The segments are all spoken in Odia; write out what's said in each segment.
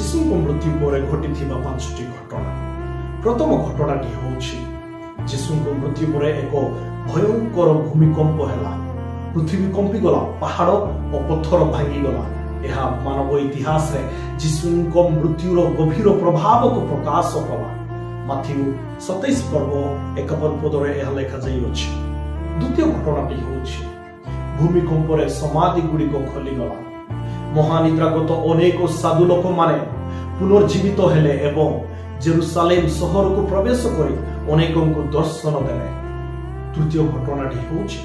ଯୀଶୁଙ୍କ ମୃତ୍ୟୁ ପରେ ଘଟିଥିବା 5ଟି ଘଟଣା। ପ୍ରଥମ ଘଟଣାଟି ହେଉଛି ଯୀଶୁଙ୍କ ମୃତ୍ୟୁ ପରେ ଏକ ଭୟଙ୍କର ଭୂମିକମ୍ପ ହେଲା। ପୃଥିବୀ କମ୍ପିଗଲା, ପାହାଡ଼ ଓ ପଥର ଭାଙ୍ଗିଗଲା। ଏହା ମାନବ ଇତିହାସରେ ଯୀଶୁଙ୍କ ମୃତ୍ୟୁର ଗଭୀର ପ୍ରଭାବକୁ ପ୍ରକାଶ କଲା। ମାଥିଉ 27 ପର୍ବ 51 ପଦରେ ଏହା ଲେଖାଯାଇଅଛି। ଦ୍ୱିତୀୟ ଘଟଣାଟି ହେଉଛି ଭୂମିକମ୍ପରେ ସମାଧି ଗୁଡ଼ିକ ଖୋଲିଗଲା। ମହାନିଦ୍ରାଗତ ଅନେକ ସାଧୁ ଲୋକମାନେ ପୁନର୍ଜୀବିତ ହେଲେ ଏବଂ ଜେରୁସାଲେମ ସହରକୁ ପ୍ରବେଶ କରି ଅନେକଙ୍କୁ ଦର୍ଶନ ଦେଲେ। ତୃତୀୟ ଘଟଣାଟି ହେଉଛି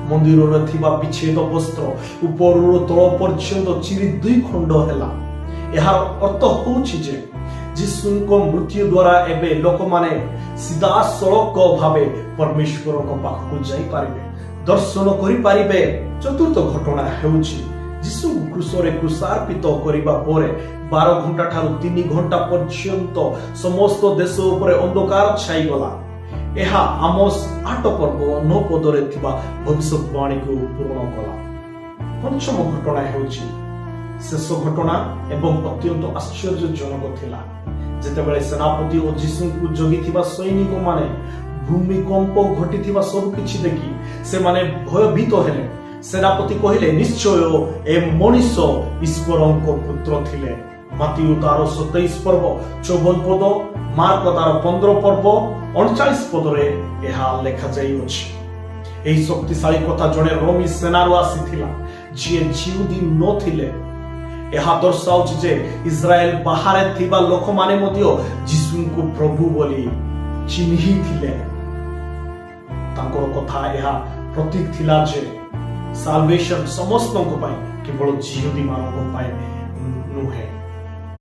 ମନ୍ଦିରରେ ଥିବା ବିଚ୍ଛେଦ ବସ୍ତ୍ର ଉପରରୁ ତଳ ପର୍ଯ୍ୟନ୍ତ ଚିରି 2 ଖଣ୍ଡ ହେଲା। ଏହାର ଅର୍ଥ ହେଉଛି ଯେ ଯୀଶୁଙ୍କ ମୃତ୍ୟୁ ଦ୍ୱାରା ଏବେ ଲୋକମାନେ ସିଧାସଳଖ ଭାବେ ପରମେଶ୍ୱରଙ୍କ ପାଖକୁ ଯାଇପାରିବେ, ଦର୍ଶନ କରିପାରିବେ। ଚତୁର୍ଥ ଘଟଣା ହେଉଛି ଯୀଶୁଙ୍କୁ କ୍ରୁଶରେ କ୍ରୁଶାର୍ପିତ କରିବା ପରେ 12 ଘଣ୍ଟା ଠାରୁ 3 ଘଣ୍ଟା ପର୍ଯ୍ୟନ୍ତ ସମସ୍ତ ଦେଶ ଉପରେ ଅନ୍ଧକାର ଛାଇଗଲା। ଏହା ଆମୋସ 8 ପର୍ବ 9 ପଦରେ ଥିବା ଭବିଷ୍ୟବାଣୀକୁ ପୂରଣ କଲା। ପଞ୍ଚମ ଘଟଣା ହେଉଛି ଶେଷ ଘଟଣା ଏବଂ ଅତ୍ୟନ୍ତ ଆଶ୍ଚର୍ଯ୍ୟଜନକ ଥିଲା। ଯେତେବେଳେ ସେନାପତି ଓ ଯୀଶୁଙ୍କୁ ଜଗିଥିବା ସୈନିକମାନେ ଭୂମିକମ୍ପ ଘଟିଥିବା ସବୁ କିଛି ଦେଖି ସେମାନେ ଭୟଭୀତ ହେଲେ। ସେନାପତି କହିଲେ, ନିଶ୍ଚୟ ଏ ମଣିଷ ଈଶ୍ୱରଙ୍କ ପୁତ୍ର ଥିଲେ। ମାଥିଉ ତାର 27 ପର୍ବ 54 ପଦ, ମାର୍କ ତାର 15 ପର୍ବ 39 ପଦରେ ଏହା ଲେଖାଯାଇଅଛି। ଏହି ଶକ୍ତିଶାଳୀ କଥା ଜଣେ ରୋମୀ ସେନାରୁ ଆସିଥିଲା, ଯିଏ ଜିହୁଦୀ ନଥିଲେ। ଏହା ଦର୍ଶାଉଛି ଯେ ଇସ୍ରାଏଲ ବାହାରେ ଥିବା ଲୋକମାନେ ମଧ୍ୟ ଯୀଶୁଙ୍କୁ ପ୍ରଭୁ ବୋଲି ଚିହ୍ନିଥିଲେ। ତାଙ୍କର କଥା ଏହା ପ୍ରତୀକ ଥିଲା ଯେ ସାଲଭେସନ ସମସ୍ତଙ୍କ ପାଇଁ, କେବଳ ଜିହୁଦୀ ମାନଙ୍କ ପାଇଁ ନୁହେଁ।